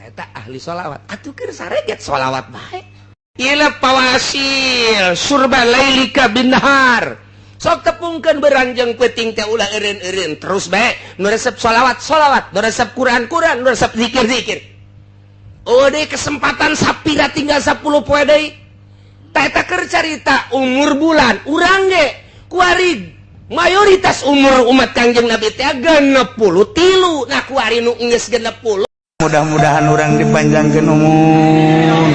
eta ahli sholawat atuh keur sareget sholawat bae ieu pawasil surba lailika binhar sok tepungkeun beranjang peuting teh ulah eureun-eureun terus bae nu resep sholawat nu resep Quran nu resep zikir deh kesempatan sapira tinggal 10 poe deui tah eta keur carita umur bulan urang ge kuari mayoritas umur umat Kangjeng Nabi teh 63 nah kuari nu geus 60 mudah-mudahan orang dipanjangkan umur,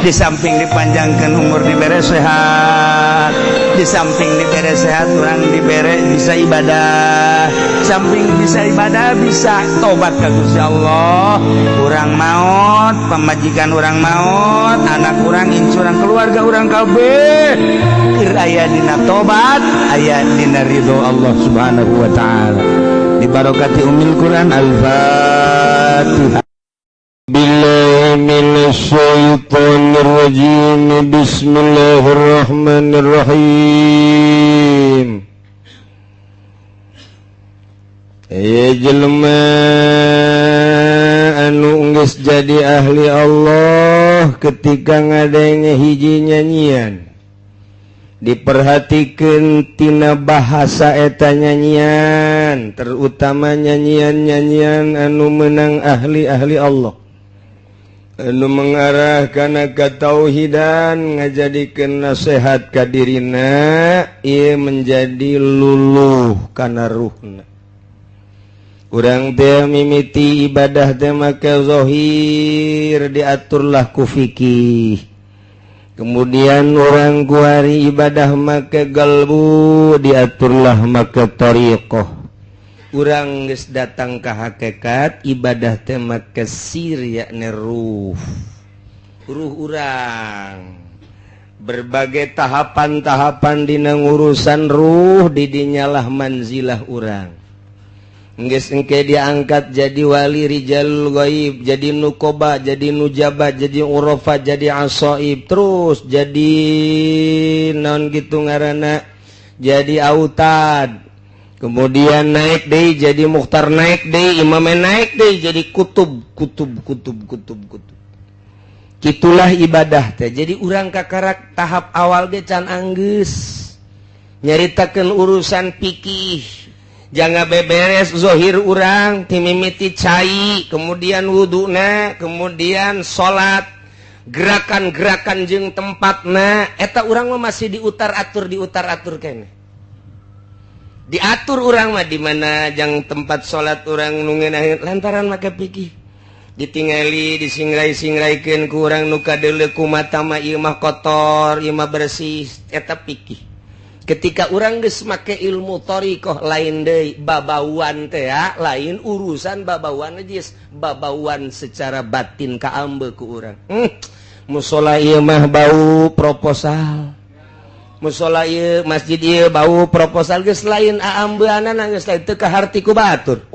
di samping dipanjangkan umur diberi sehat, di samping diberi sehat orang diberi bisa ibadah, samping bisa ibadah bisa tobat ka Gusti Allah. Orang maut, pemajikan orang maut, anak orang, incuran keluarga orang kabeh keur aya dina tobat, aya dina ridho Allah Subhanahu wa taala. Di barokati umil Quran Al-Fatihah. Billahi minasyaitonir rajim. Bismillahirrahmanirrahim. Ya jelema anu geus jadi ahli Allah ketika ngadenge hiji nyanyian diperhatikeun tina bahasa eta nyanyian, terutama nyanyian-nyanyian anu meunang ahli-ahli Allah, anu mengarah kana katauhidan, ngajadikeun nasihat ka dirina, ieu menjadi luluh kana ruhna. Urang teh mimiti ibadah teh make zahir diaturlah ku fikih. Kemudian orang kuari ibadah make galbu diaturlah make tariqah. Urang geus datang ka hakikat ibadah teh make sir yakni ruh urang. Berbagai tahapan-tahapan dina urusan ruh didinyalah manzilah urang. Geus engke diangkat jadi wali rijalul ghaib, jadi nukoba, jadi nujabat, jadi urafa, jadi asaib, terus jadi naon gitu ngaranna, jadi autad. Kemudian naik deui jadi mukhtar, naik deui imam, naik deui jadi kutub. Kitulah ibadah teh. Jadi urang kakarak tahap awal ge can anggeus nyaritakeun urusan fikih. Jangan beberes zohir urang timimiti cai, kemudian wuduna, kemudian sholat, gerakan-gerakan jeung tempatna, eta urang mah masih diutar atur kene. Diatur urang mah di mana jang tempat sholat urang nu ngeunaheun lantaran make pikir. Ditingali disingrai-singraikeun ku urang nu kadeuleu ku mata mah ieu mah kotor, ieu mah bersih, eta pikir. Ketika orang geus make ilmu thariqah lain deui babauan teh ya, lain urusan babauan geus babauan secara batin kaambe ku urang. Musola ieu mah bau proposal. Musola ieu masjid ieu bau proposal geus lain aambeunana geus lain teu kaharti ku batur.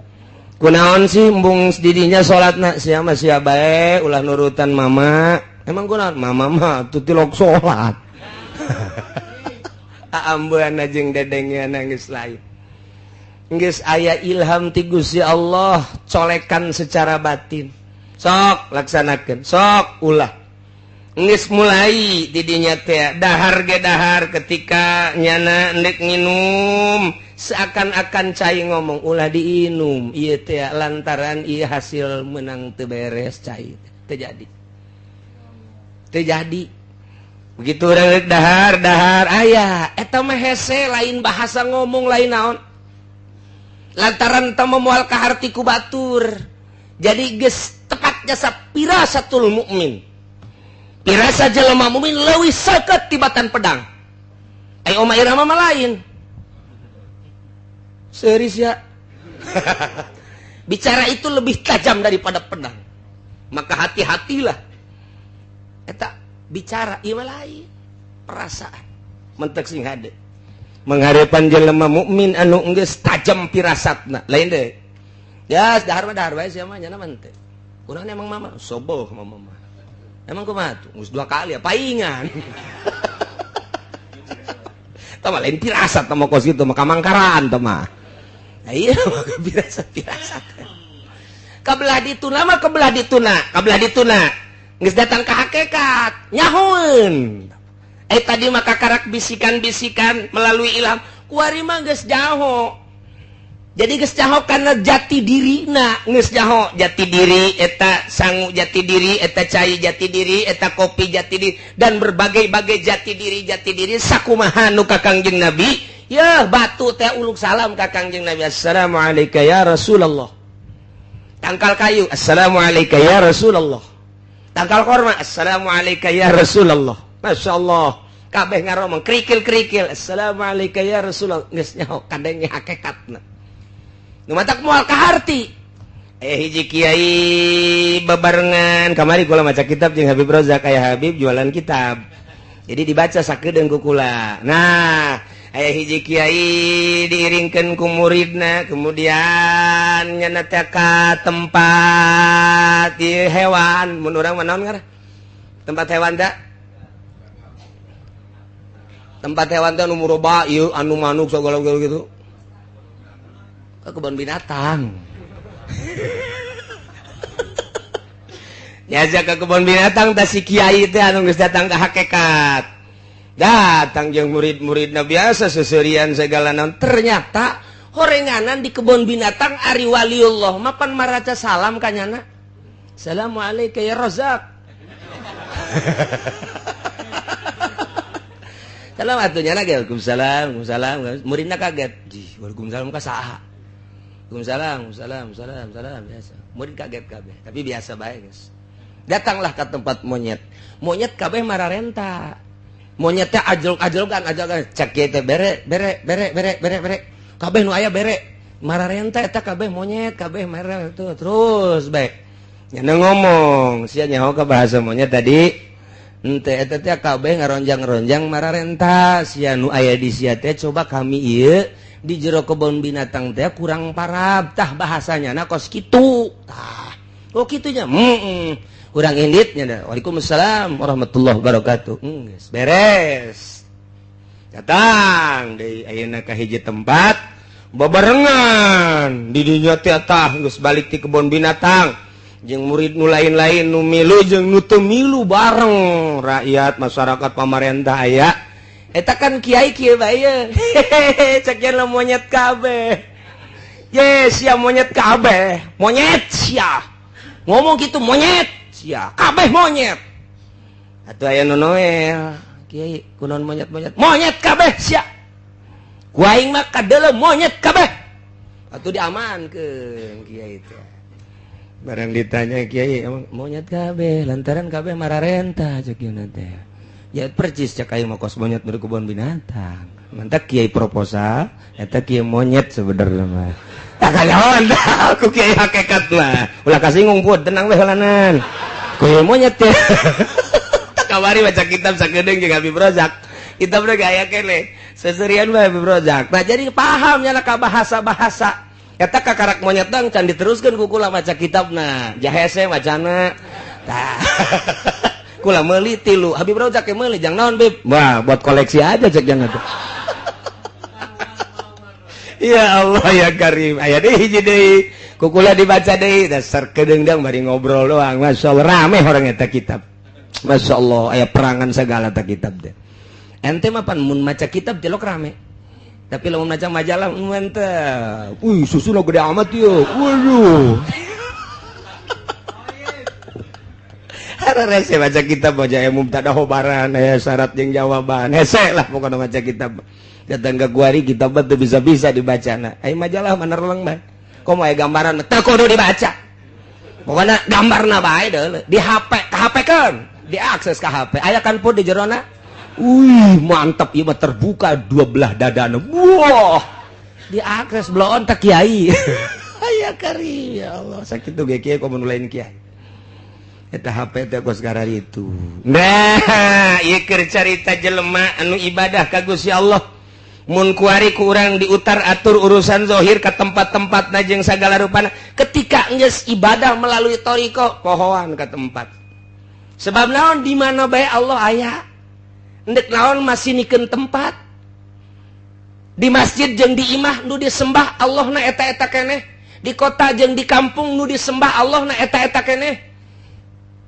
Kunaon sih embung didinya salatna sia mah sia bae ulah nurutan mama. Emang kunaon? Mama mah teu tilok salat. Aambeuna jeung dedengeuna geus lain. Geus aya ilham ti Gusti Allah colekan secara batin. Sok laksanakeun, sok ulah. Geus mulai di dinya teh dahar ge dahar ketika nyana endek nginum seakan-akan cai ngomong ulah diinum. Ieu teh lantaran ieu hasil menang teu beres cai teu jadi. Teu jadi. Begitu orang dahar ayah eta mah hese lain bahasa ngomong lain naon lantaran teu moal kaharti ku batur jadi geus tepat jasa pirasatul mukmin pirasa jelema mukmin leuwih seukeut tibatan pedang ai oma irama mah lain seuris ya bicara itu lebih tajam daripada pedang maka hati-hatilah eta bicara ieu lain perasaan mentek sing hade mangharepan jelema mukmin anu geus tajam pirasatna lain deui ya dahar wae sia mah nya mah teh urang emang mama soboh mama mah emang kumaha tuh geus 2 kali paingan tah mah lain pirasat tah mah kos kitu mah kamangkaran tah mah ieu mah pirasat kabelah dituna mah kabelah dituna geus datang ke hakikat nyahun tadi maka karak bisikan-bisikan melalui ilham kuari mah geus jaho jadi geus jaho karena jati dirina geus jaho jati diri eta sangu jati diri eta cai jati diri eta kopi jati diri dan berbagai-bagai jati diri sakumaha nu ka Kangjeng Nabi ya batu teh uluk salam ka Kangjeng Nabi assalamualaikum ya Rasulullah tangkal kayu assalamualaikum ya Rasulullah tangkal korma assalamualaikum ya Rasulullah Masya Allah kabeh ngaromong kerikil assalamualaikum ya Rasulullah geus nyaho kadenge hakikatna nu matak moal kaharti hiji kiai babarengan kamari kula maca kitab jeung Habib Rozak aya Habib jualan kitab jadi dibaca sakedeung ku kula nah aya hiji kiai diiringkeun ku muridna kemudian nyana teh ka tempat hewan mun urang mah naon ngaran tempat hewan da tempat hewan teh nu muroba ieu anu manuk sagala gitu ke kebun binatang diajak ke kebun binatang teh si kiai teh anu geus datang ka hakikat datang jeung murid-muridna biasa seserian segala naon ternyata horenganan di kebun binatang ari waliullah mapan maraca salam ka nyana assalamualaikum ya Rozak salam atuh nyana ge waalaikumsalam muridna kaget waalaikumsalam ka saha Waalaikumsalam biasa murid kaget kabeh tapi biasa bae guys datanglah ke tempat monyet kabeh mararenta monyet teh ajol kan cek kieu teh bere kabeh nu aya bere mararenta eta kabeh monyet kabeh marah tuh terus bae nyana ngomong sia nyaho ka bahasa monyet tadi henteu eta teh kabeh ngaronjang-ronjang mararenta sia nu aya di sia teh coba kami ieu di jero kebun binatang teh kurang parab tah bahasanya na kos kitu tah oh kitunya kurang inditnya dah waalaikumsalam warahmatullahi wabarakatuh geus beres datang deui ayeuna ka hiji tempat babarengan di dinya teh tah geus balik ti kebun binatang jeung murid nu lain-lain nu milu jeung nu teu milu bareng rakyat masyarakat pamarentah aya eta kan kiai bae cek yen monyet kabeh yes sia monyet kabeh monyet sia ngomong gitu monyet sia kabeh monyet atuh aya nu noel kiai kunaon monyet kabeh sia ku aing mah kadeuleu monyet kabeh atuh diamankeun kiai teh barang ditanya kiai monyet kabeh lantaran kabeh mararenta cek ieu teh ya percis cek aing mah kos monyet dari kebun binatang mantap kiai proposal eta kiai monyet sebenarnya mah tak kayawan aku kiai hakikat mah ulah kasinggung pun tenang we heulanan kiai monyet teh tak kamari baca kitab sakedeung jeung Habib Rozak kitabna gaya kene seserian bae Habib Rozak nah jadi paham nya ka bahasa-bahasa eta ka karak monyet dang can diteruskeun ku kula maca kitabna jahese macana tah kula meuli tilu Habib Rozak ke meuli jang naon Bib wah buat koleksi aja cek jangan tuh ya Allah ya Karim aya deui hiji deui ku kula dibaca deui dasar kedeungdang bari ngobrol doang masyaallah rame orang eta kitab masyaallah aya perangan segala ta kitab teh ente mah pan mun maca kitab jelok rame tapi lamun maca majalah mantap susuna gede amat yeuh waduh rese baca kitab baca mubtada khobaran syarat jeung jawaban hese lah pokoknya baca kitab datang ke guari kitab teh bisa-bisa dibacana ai majalah mana releng bae komo aya gambaran teu kudu dibaca pokoknya gambarna bae deuleu di HP ka HP kan diakses ka HP aya kan pun di jerona mantap ieu mah terbuka dua belah dadana wah diakses bloon teh kiai aya kari ya Allah sakitu ge kiai komo lain kiai eta HP teh kos karar itu nah ieu keur carita jelema anu ibadah ka Gusti Allah mun kuari ku urang diutar atur urusan zahir ka tempat-tempatna jeung sagala rupana ketika geus ibadah melalui thariqah pohoan ka tempat sebab naon di mana bae Allah aya endek naon masih nikeun tempat di masjid jeung di imah nu disembah Allahna eta-eta keneh di kota jeung di kampung nu disembah Allah na eta-eta keneh.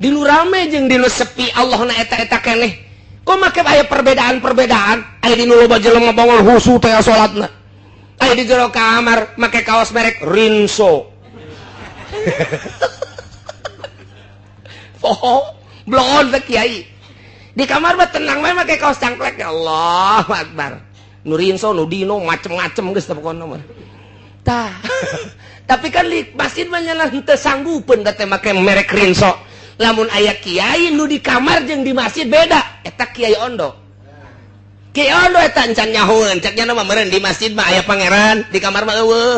Di nu rame jeung di nu sepi Allah na eta-eta keneh. Kok make aya perbedaan-perbedaan? Aya di nu loba jelema bangol husu teh salatna. Aya di jero kamar make kaos merek Rinso. Blon teh kiai. Di kamar mah tenang mah make kaos cangklek ya Allahu Akbar. Nu Rinso, nu Dino, macem-macem geus teh pokona mah. Tah. Tapi kan di masjid mah nyana henteu sanggupeun da teh make merek Rinso. Lamun aya kiai nu di kamar jeung di masjid beda, eta kiai ondo. Kiai ondo eta encan nyahoeun, cek nya mah meureun di masjid mah aya pangeran, di kamar mah eueuh.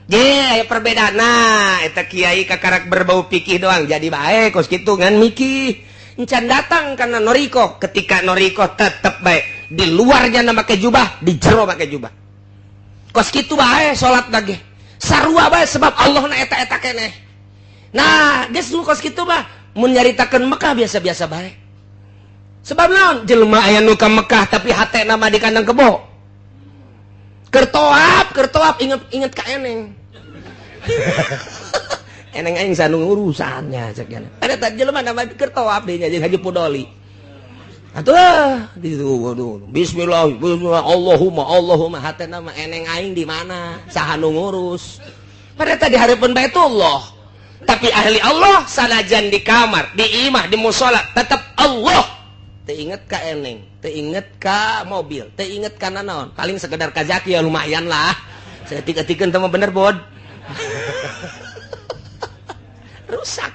Aya perbedaan. Nah, eta kiai kakarak berbau pikih doang jadi bae kos kitu ngan mikih. Encan datang karena noriko, ketika noriko tetep bae. Di luarnya make jubah, di jero make jubah. Kos kitu bae salat lagi. Sarua bae sebab Allah na eta-eta keneh. Nah, geus nu kos kitu mah mun nyaritakeun Mekah biasa-biasa bae. Sebab naon? Jelema aya nu ka Mekah tapi hatena mah di kandang kebo. Kertoap inget ka eneng. Eneng aing sanu urusannya cek nya. Ada tadi jelema nama kertoap deui nya jeung Haji Pudoli. Atuh ditu waduh. Bismillah, Allahumma hatena mah eneng aing di mana? Saha nu ngurus? Pada tadi hareupeun Baitullah. Tapi ahli Allah sanajan di kamar, di imah, di mushola tetap Allah. Teu inget ka eneng, teu inget ka mobil, teu inget ka naon. Paling sekedar kazaki ya lumayan lah. Saya tiga-tiga teu bener bod. Rusak.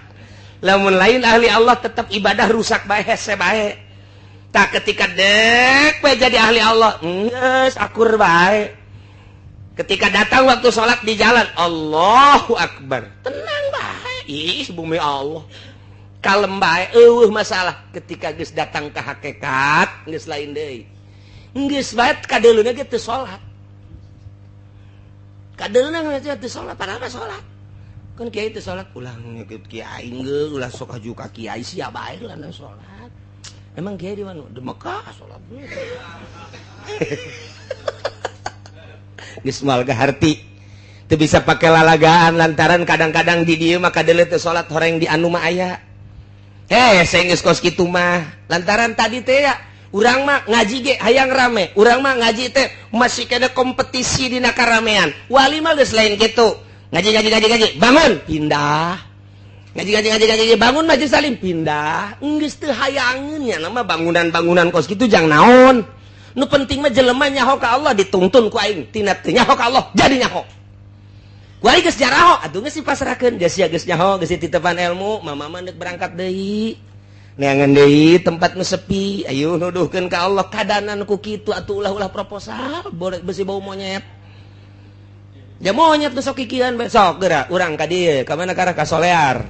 Lamun lain ahli Allah tetap ibadah rusak bae hese bae. Tak ketika dek bae jadi ahli Allah, geus akur bae. Ketika datang waktu sholat di jalan, Allahu Akbar. Tenang bae. Ih, bumi Allah. Kalem bae, masalah ketika geus datang ke hakikat geus lain deui. Geus bae kadeuluna ge teu salat. Kadeuluna geus teu salat, padahal salat. Kan kiai teu salat ulah ngikut kiai geus, ulah sok haju ka kiai sia bae lah salat. Emang kiai di mana? Di Mekah salat. Geus moal gaharti. Teu bisa pake lalagaan lantaran kadang-kadang di dieu mah kadeuleu teu salat horeng di anu mah aya. Saya geus kos kitu mah. Lantaran tadi teh ya, urang mah ngaji ge hayang rame. Urang mah ngaji teh masih kena kompetisi dina karamean. Wali mah geus lain kitu. Ngaji, bangun, pindah. Ngaji, bangun majelis salim, pindah. Geus teu hayangeun nya nama bangunan-bangunan kos kitu jang naon. Nu penting mah jelema nyaho ka Allah dituntun ku aing. Tina teu nyaho ka Allah jadi nyaho. Wali geus jaraho, atuh geus dipasrahkeun, geus sia geus nyaho, geus dititepan ilmu, mama mah neuk berangkat deui. Neangan deui tempat nu sepi, ayo nuduhkeun ka Allah kadanan ku kitu atuh ulah-ulah proposal, besi bau monyet. Ya monyet nu sok kikian besok geura urang ka dieu, ka mana karah ka Solear.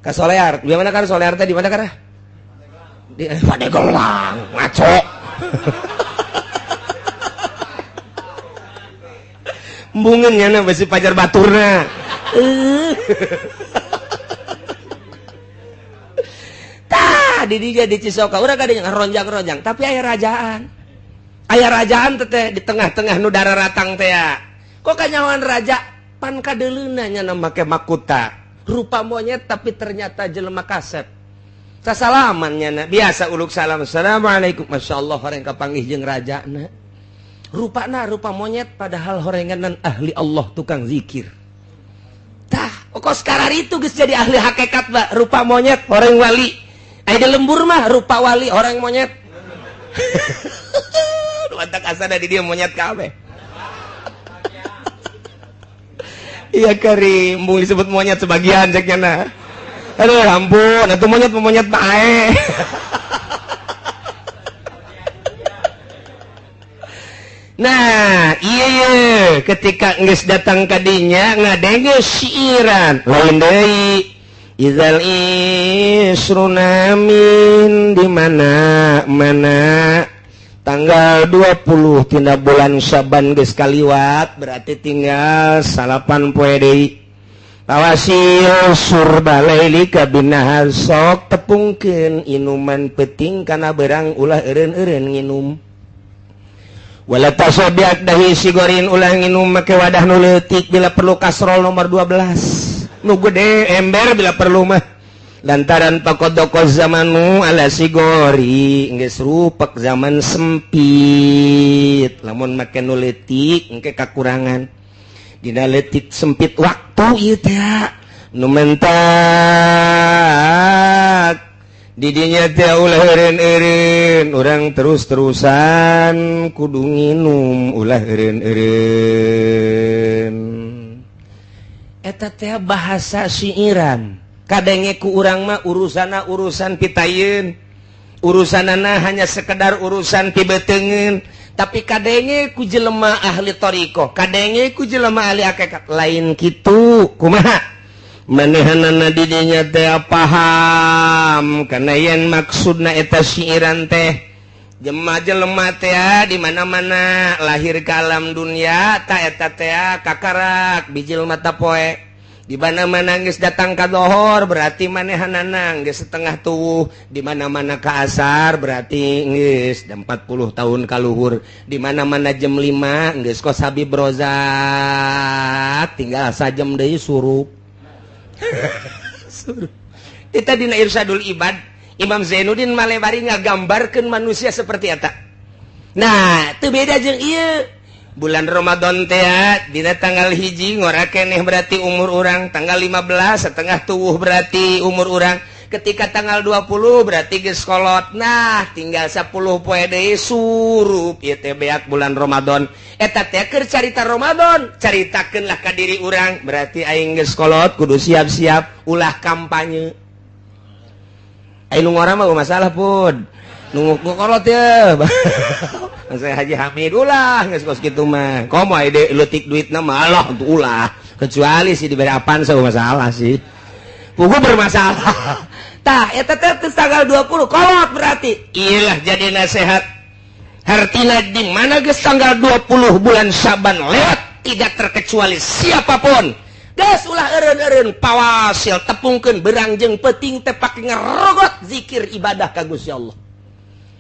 Ka Solear, di mana karah Solear teh di mana karah? Di Padegelang, ngaco. Bungen nya besi pajar baturna. Tah di dieu di Cisoka urang kadinya ronjang-ronjang tapi aya rajaan. Aya rajaan teh di tengah-tengah nu dararatang teh ya. Kok kanyawan raja pan kadeuleuna nya make makuta. Rupa monyet tapi ternyata jelema kasep. Sasalaman nya biasa uluk salam. Assalamualaikum. Masyaallah horeng kapanggih jeung rajana. Rupana rupa monyet padahal horenganan ahli Allah tukang zikir. Tah, kok sekarang itu geus jadi ahli hakikat Mbak, rupa monyet horeng wali. Aya di lembur mah rupa wali horeng monyet. Mantak asana di dia monyet kabeh. Iya Karim, mung disebut monyet sebagian ceknya nah. Aduh ampun, atuh monyet bae. Nah, iya ketika geus datang ka dinya ngadenge siiran lain deui izal isruna min di mana tanggal 20 tina bulan Saban geus kaliwat berarti tinggal 8 poe deui tawasil surba lailika binahar sok tepungkeun inuman peuting kana berang ulah eureun-eureun nginum. wala tasobiak dahi sigorin ulah nginum make wadah nu leutik bila perlu kasrol nomor 12 nu gede ember bila perlu mah lantaran pakodoko zamanu ala sigori geus rupak zaman sempit lamun make nu leutik engke kakurangan dina leutik sempit waktu ieu teh nu mentak didinya teh ulah eureun-eureun urang terus-terusan kudu nginum ulah eureun-eureun eta teh bahasa syiiran kadenge ku urang mah urusana urusan pitayeun urusanana hanya sekedar urusan pibeteungeun tapi kadenge ku jelema ahli thariqah kadenge ku jelema ahli hakikat lain kitu kumaha manehanana didinya teh paham kana yen maksudna eta syiiran teh jelema teh di mana-mana lahir ke alam dunia ta eta teh kakarak bijil mata poe di mana-mana geus datang ka dohor berarti manehanana geus setengah tuwuh di mana-mana ka asar berarti geus 40 tahun ka luhur di mana-mana jam 5 geus kos Habib Rozak tinggal sajam deui surup kita dina Irsyadul Ibad Imam Zainuddin Malebari ngagambarkeun manusia seperti eta. Nah, teu beda jeung ieu. Bulan Ramadan teh dina tanggal 1 ngora keneh berarti umur urang, tanggal 15 setengah tuwuh berarti umur urang, ketika tanggal 20 berarti geus kolot. Nah, tinggal 10 poe deui surup ieu teh beak bulan Ramadan. Eta teh keur carita Ramadan, caritakeunlah ka diri urang, berarti aing geus kolot kudu siap-siap ulah kampanye. Aing nu ngora mah masalah pun. Nu kolot teh. Saya Haji Hamid ulah geus kos kitu mah. Komo ide leutik duitna mah Allah untuk ulah. Kecuali sih diberi apaan saya masalah sih. Pugu bermasalah. Tah eta teh tanggal 20 kolot berarti. Iyalah jadi nasihat. Hartina di mana geus tanggal 20 bulan Syaban lewat tidak terkecuali siapapun. Geus ulah eureun-eureun pawasil tepungkeun beurang jeung peuting teh pake ngarogot zikir ibadah ka Gusti Allah.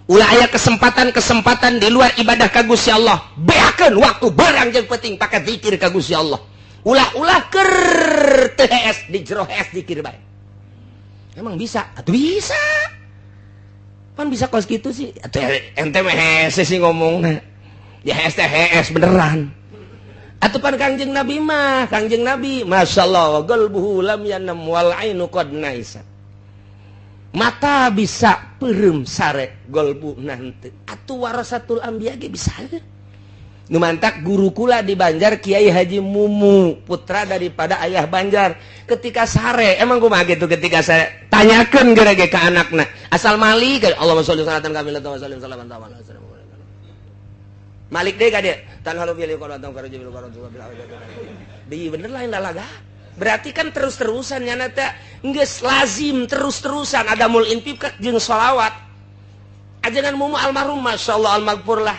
Ulah aya kesempatan-kesempatan di luar ibadah ka Gusti Allah, beakeun waktu beurang jeung peuting pake zikir ka Gusti Allah. Ulah-ulah keur teu hees di jero hees zikir bae. Emang bisa? Atuh bisa. Pan bisa kos gitu sih. Atuh ente mah hees sih ngomongna. Ya hees teh hees beneran. Atuh pan Kangjeng Nabi mah, Kangjeng Nabi, masyaallah, qalbuhu lam yanam wal ainu qad naisa. Mata bisa peureum sare golbu nanti. Atuh warasatul anbiya ge bisa. Nu mantak guru kula di Banjar Kiai Haji Mumu, putra daripada ayah Banjar. Ketika sare, emang kumaha gitu ketika sare? Tanyakeun geura ge ka anakna. Asal Malik, Allahumma sholli salatan kamilatan wa sallim salaman taala. Malik deh kade tan halu bil qala tan karaju bil qala bil di bener lain lalaga berarti kan terus-terusan nya teh geus lazim terus-terusan ada mul infaq jeung sholawat ajengan mumu almarhum masyaallah almaghfur lah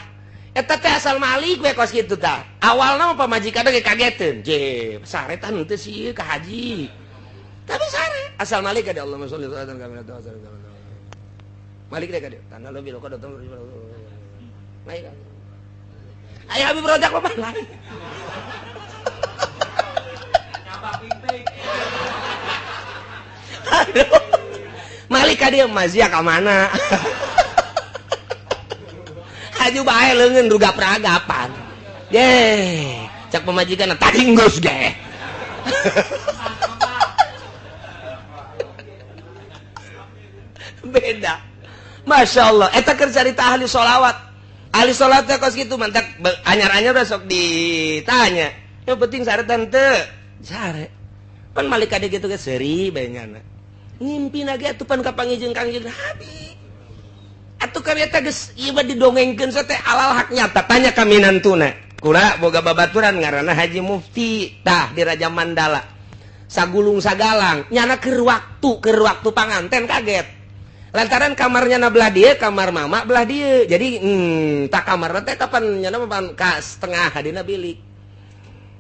eta teh asal Malik we kos kitu tah awalna mah pamajikanna ge kageteun je sare tah henteu sih ka haji tapi sare asal Malik kade Allahumma sholli salatan kamilatan wa sallim Malik deh kade tan halu bil qala tan karaju lain Ayo Habib Rozak apa lagi? Aduh, Malik dia mazia ke mana? Haju bae leungeun ruga peragapan. Ye, cak pemajikan tadi geus ge. Beda. Masya Allah, eta keur carita ahli sholawat. Ahli sholatnya kos gitu mantak anyar-anyar udah sok ditanya yang penting sare tante sare pan Malik ada gitu ke seri banyana ngimpi lagi atuh pan kapangijeng Kangjeng Nabi atuh kami eta geus ieu mah didongengkeun teh alal hak nyata tanya ka minantuna kula boga babaturan ngaranna Haji Mufti tah di Raja Mandala sagulung sagalang nyana keur waktu panganten kaget lantaran kamarnya na belah dia kamar mama belah dia jadi tak kamar teh kapan nyana ka setengah hadina bilik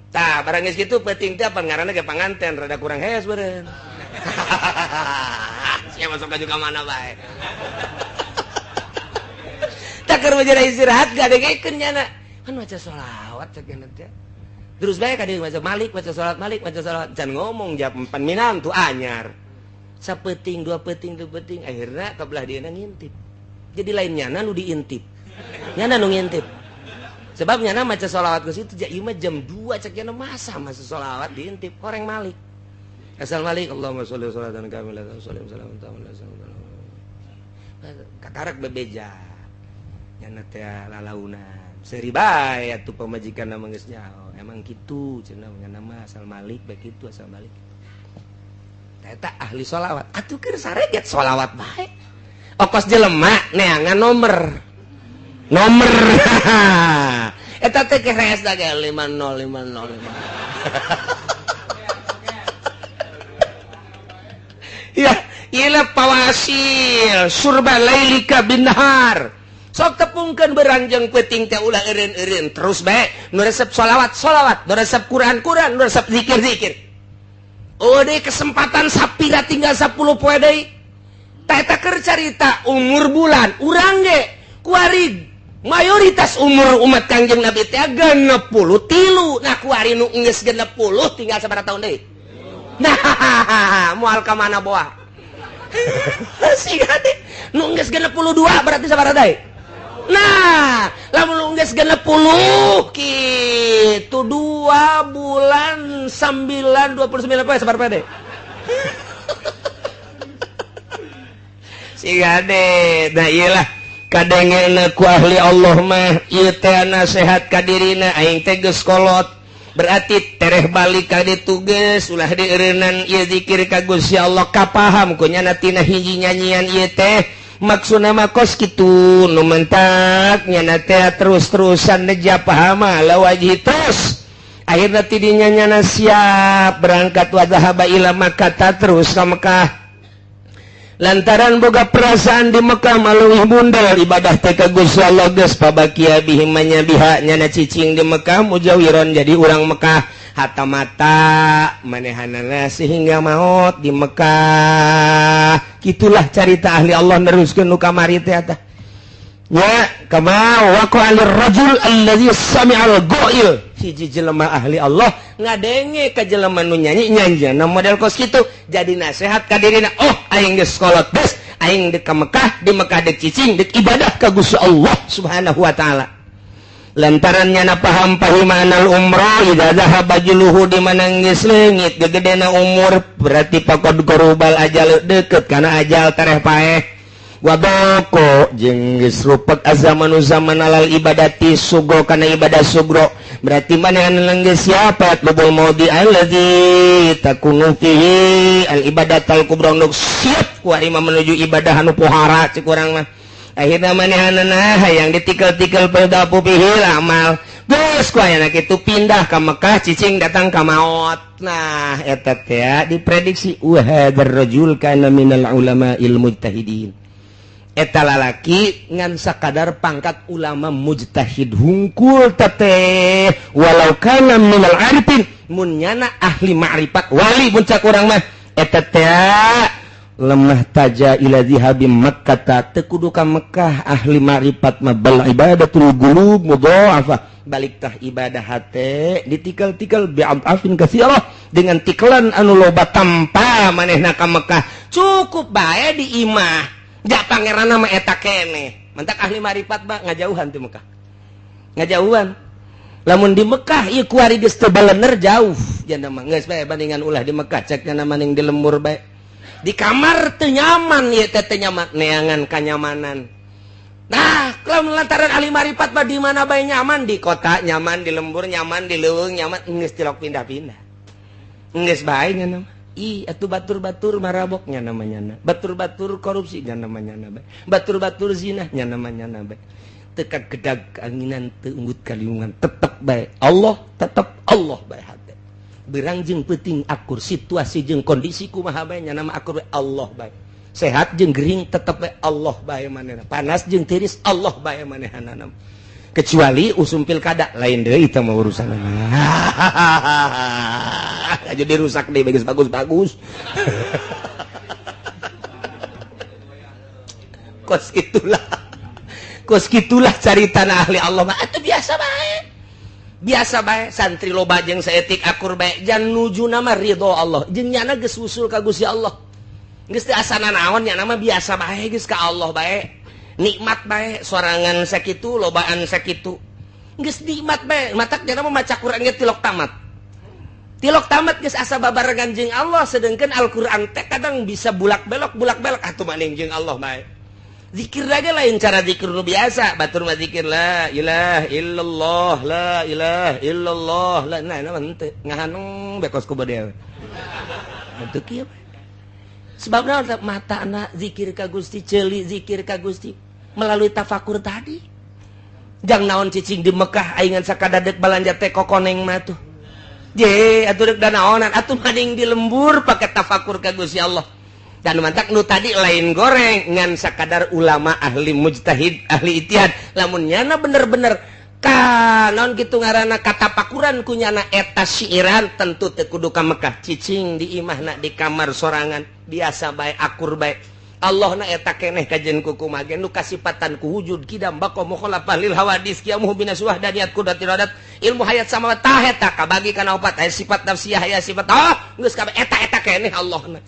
tah barang geus kitu peuting teh apa ngaranna ge panganten rada kurang hees beureun sia masuk ka mana bae tak keur menjadi istirahat gadengekeun nyana kan maca sholawat cek teh. Terus bae ka dieu maca Malik, maca sholawat, can ngomong jam 4 minam tuh anyar. Sapeting, dua peting, akhirnya kabelah dia ngintip. Jadi lainnya nu diintip. Nyana nu ngintip. Sebab nyana maca sholawat ke situ ieu mah jam 2 cek yana masa sholawat diintip koreng Malik. Asal Malik Allahumma sholli sholatan kamilatan sholli salamun ta'ala. Kakarak bebeja. Nyana teh lalaunan. Seri bae atuh pamajikanna mah geus nyaho. Emang kitu cenah nyana mah asal Malik bae kitu asal Malik. Eta ahli sholawat. Atuh keur sareget sholawat bae. Okos jelema neangan nomor. Eta teh keres da ge 5050. Ya, ila pawasil surba lailika binhar. Sok tepungkeun beranjang peuting teh ulah eureun-eureun terus bae nu resep sholawat, nu resep Quran, nu resep zikir. Oh deh kesempatan sapira tinggal 10 poe deui. Eta keur carita umur bulan urang ge kuari mayoritas umur umat Kangjeng Nabi teh 63. Nah kuari nu geus 60 tinggal sabaraha tahun deui? Nah, moal ka mana boa? Siga teh nu geus 62 berarti sabaraha deui? Nah, lamun geus 60 kitu 2 bulan 9 29 poe sabaraha deui? Siga deh. Nah iyalah kadengena ku ahli Allah mah ieu teh nasihat ka dirina aing teh geus kolot. Berarti tereh balik ka ditu geus ulah dieureunnan ieu zikir ka Gusti Allah kapaham ku nyana tina hiji nyanyian ieu teh. Maksudna mah kos kitu nu mentak nyana teh terus-terusan neja pahama la wajhi terus. Akhirna ti dinya nyana siap berangkat wa zahaba ila Makkah terus ka Mekah. Lantaran boga perasaan di Mekah maluwih bundal ibadah teh ka Gusti Allah geus pabakia bihi manyabiha nyana cicing di Mekah mujawiron jadi urang Mekah hatamata manehanana sehingga maut di Mekah. Kitulah cerita ahli Allah neruskeun nu kamari teh eta. Ya, kama waqa'al rajul allazi sami'al ghail. Hiji jelema ahli Allah ngadenge ka jelema nu nyanyi nyanjana model kos kitu jadi nasihat ka dirina. Oh, aing geus kolot geus, aing dek ka Mekah, di Mekah dek cicing, dek ibadah ka Gusti Allah Subhanahu wa taala. Lantaran nyana paham pahimanal umrah idza dhahaba juluhu di mana geus leungit gegedena umur berarti pakod korubal ajal deukeut kana ajal tareh paeh. Wadoko jeung geus rupek azamanu zaman alal ibadati sugro kana ibadah sugro berarti manehna geus siapa lubul maudi allazi takunu fihi al ibadatul kubra nuk siap ku ari menuju ibadah anu pohara cik urang mah. Akhirna manehna hayang ditikel-tikel pedapu pihil amal geus ku aya kitu pindah ka Mekah cicing datang ka maut. Nah eta teh diprediksi wa hadzal rajul kana minal ulama'il mujtahidin. Eta lalaki ngan sakadar pangkat ulama mujtahid hungkul teteh walau kana minal arifin mun nyana ahli ma'rifat wali mun cak urang mah eta teh lemah taja ila zihabi Makkah teu kudu ka Mekah ahli ma'rifat mah bal ibadatul qulub mudha'afa balik tah ibadah hate ditikel-tikel bi'afin katsirah dengan tikelan anu loba tanpa manehna ka Mekah cukup bae di imah. Jak pangeran nama eta kene. Mentak ahli marifat mah ngajauhan di Mekah. Ngajauhan. Lamun di Mekah ieu kuari geus teu balener jauh. Janda mah geus bae bandingan ulah di Mekah cek nya maning di lembur bae. Di kamar teu nyaman ieu teh teu nyaman neangan kanyamanan. Nah, kalau lantaran ahli marifat mah di mana bae nyaman, di kota nyaman, di lembur nyaman, di leuweung nyaman, geus tilok pindah-pindah. Geus bae nya mah. Atuh batur-batur maraboknya namanya batur-batur korupsinya namanya batur-batur zinahnya namanya tekad gedag anginan teunggut kaliungan tetep bae Allah tetep Allah bae hate berang jeung peuting akur situasi jeung kondisi kumaha bae nya nama akur Allah bae sehat jeung gering tetep bae Allah bae manehna panas jeung tiris Allah bae manehna kecuali usum pilkada lain deui teh mah urusanna jadi rusak deh bagus kos itulah Kos gitulah cari tanah ahli Allah mah atuh biasa bae. Biasa bae santri loba jeung saeutik akur bae jan nuju nama ridho Allah. Jeung nyana geus usul ka Gusti Allah. Geus teu asana naon nya nama biasa bae geus ka Allah bae. Nikmat bae sorangan sakitu lobaan sakitu. Geus nikmat bae matak nya nama maca Quran ge tilok tamat. Tilok tamat geus asa babarengan jeung Allah sedengkeun Al-Qur'an teh kadang bisa bulak-belok atuh maning jeung Allah bae. Zikir lagi lain cara zikir nu biasa batur mah zikir la ilaha illallah la ilaha illallah la nah teu ngahanung bekos ku bade teu kieu sebabna mata anak zikir ka Gusti ceuli zikir ka Gusti melalui tafakur tadi jang naon cicing di Mekah aing sakadadek balanja teh kokoneng mah tuh je atuh rek danaonan atuh maning di lembur pake tafakur ka Gusti Allah. Dan mantak nu tadi lain goreng ngan sakadar ulama ahli mujtahid ahli ijtihad lamun nyana bener-bener ka naon kitu ngaranna katapakuran ku nyana eta syiiran tentu teu kudu ka Mekah cicing di imahna di kamar sorangan biasa bae akur bae Allahna eta keneh kajen kuku mage nu kasipatan ku wujud kidam baqo mukhalafah lil hawadis qiyamuhu binasuh daniyat kudat iradat ilmu hayat samawat tah eta kabagi kana opat aya sifat nafsiyah aya sifat geus kabeh eta keneh Allahna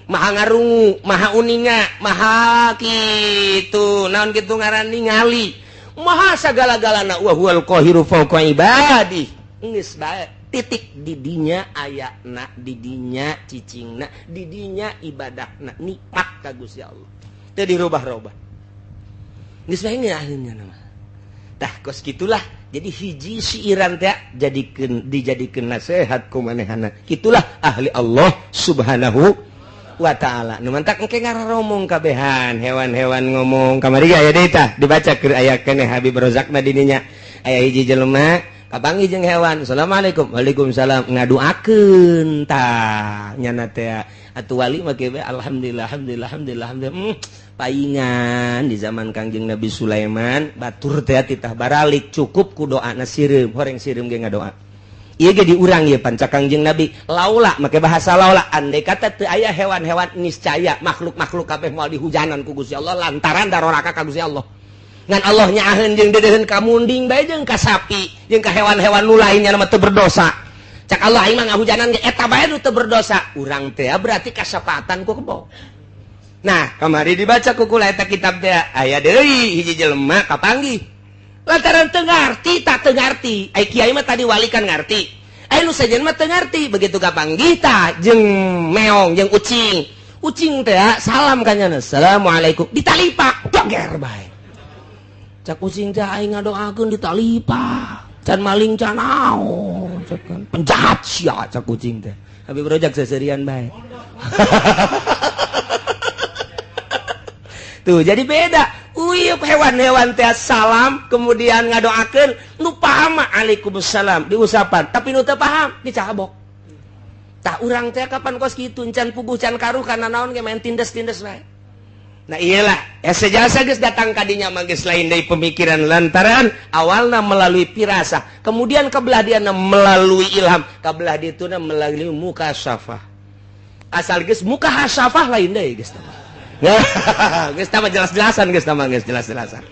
maha ngarungu, maha uninga, maha kitu, naon kitu ngaran ningali, maha sagala-galana wa huwal qahiru fawqa ibadi. Geus bae titik di dinya ayana, di dinya cicingna, di dinya ibadahna, nikmat ka Gusti Allah. Teu dirubah-rubah. Geus bae ngeunaheun nama. Tah kos gitulah. Jadi hiji syiiran teh dijadikeun nasihat ku manehana. Kitulah ahli Allah Subhanahu wa ta'ala. Nu mantak engke ngararomong kabehan hewan-hewan ngomong kamari aya deui tah dibaca keur aya keneh Habib Rozakna dininya. Aya hiji jelema kapanggih jeung hewan. Assalamualaikum. Waalaikumsalam. Ngaduakeun tah nyana teh atuh wali mah kieu alhamdulillah paingan di zaman Kangjeng Nabi Sulaiman batur teh titah baralik cukup ku doana sireum horeng sireum ge ngadoa. Ieu ge diurang ieu panca Kangjeng Nabi laula make bahasa laula andai kata teu aya hewan-hewan niscaya makhluk-makhluk kabeh moal dihujanan ku Gusti Allah lantaran daroraka ka Gusti Allah. Ngan Allah nyaaheun jeung dedeuheun ka munding bae jeung ka sapi jeung ka hewan-hewan nu lainnya mah teu berdosa. Cak Allah aing mah ngahujanan ge eta bae nu teu berdosa. Urang teh berarti kasapatan ku kebo. Nah, kamari dibaca ku kula eta kitab teh aya deui hiji jelema kapanggih lantaran teu ngarti tak teu ngarti ai kiai mah tadi wali kan ngarti ai nu sajen mah teu ngarti begitu kapanggih tah jeung meong jeung ucing teh salam ka nyana assalamualaikum ditalipak doger bae cak ucing teh aing ngadoakeun ditalipak can maling can naon cak penjahat sia cak ucing teh Habib Rojak seserian bae tuh jadi beda uyup hewan-hewan teh salam kemudian ngadoakeun nu paham mah Waalaikumsalam diusapan tapi nu teu paham dicabok tah urang teh kapan kos kitu can puguh can karuh kana naon ge main tindes-tindes bae. Nah iyalah sejasa geus datang ka dinya mah geus lain deui pemikiran lantaran awalna melalui pirasah kemudian kabelah diana melalui ilham kabelah dituna melalui mukasyafah asal geus mukasyafah lain deui geus tah. Geus tah jelas-jelasan geus tah geus jelas-jelasan.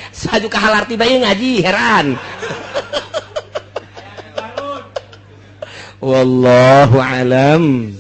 Saju ka halarti bae ngaji heran. Wallahu alam.